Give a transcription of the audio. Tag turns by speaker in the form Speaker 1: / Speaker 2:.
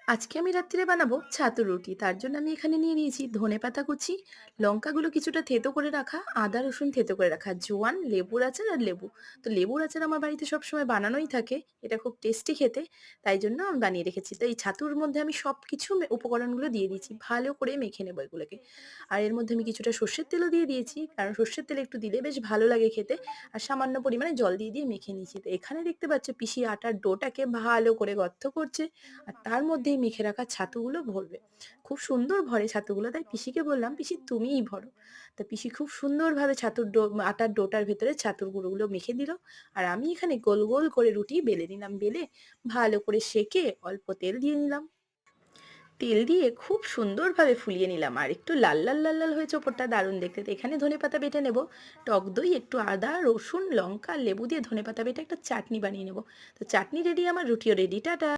Speaker 1: আজকে আমি রাত্রিরে বানাবো ছাতু রুটি। তার জন্য আমি এখানে নিয়ে নিয়েছি ধনেপাতা কুচি, লঙ্কাগুলো কিছুটা থেঁতো করে রাখা, আদা রসুন থেঁতো করে রাখা, জোয়ান, লেবুর আচার আর লেবু। তো লেবুর আচার আমার বাড়িতে সবসময় বানানোই থাকে। এটা খুব টেস্টি খেতে। তাই জন্য আমি বানিয়ে রেখেছি। তো এই ছাতুর মধ্যে আমি সবকিছু উপকরণগুলো দিয়ে দিয়েছি। ভালো করে মেখে নেবো এগুলোকে। আর এর মধ্যে আমি কিছুটা সর্ষের তেলও দিয়ে দিয়েছি। কারণ সর্ষের তেল একটু দিলে বেশ ভালো লাগে খেতে। আর সামান্য পরিমাণে জল দিয়ে মেখে নিয়েছি। তো এখানে দেখতে পাচ্ছ পিসি আটার ডোটাকে ভালো করে গর্ত করছে। আর তার মধ্যেই মেখে রাখা ছাতুগুলো ভরবে। খুব সুন্দর ভরে ছাতুগুলো, তাই পিসিকে বললাম, "পিসি তুমিই ভরো।" তা পিসি খুব সুন্দরভাবে ছাতুর আটার ডোটার ভেতরে ছাতুর গুঁড়োগুলো মেখে দিল। আর আমি এখানে গোল গোল করে রুটি বেলে নিলাম। বেলে ভালো করে সেঁকে অল্প তেল দিয়ে নিলাম। তেল দিয়ে খুব সুন্দরভাবে ফুলিয়ে নিলাম। আর একটু লাল লাল লাল লাল হয়েছে ওপরটা, দারুণ দেখতে। তো এখানে ধনেপাতা বেটে নেব, টক দই, একটু আদা রসুন লঙ্কা লেবু দিয়ে ধনেপাতা বেটে একটা চাটনি বানিয়ে নেব। তো চাটনি রেডি, আমার রুটিও রেডি। টাটা।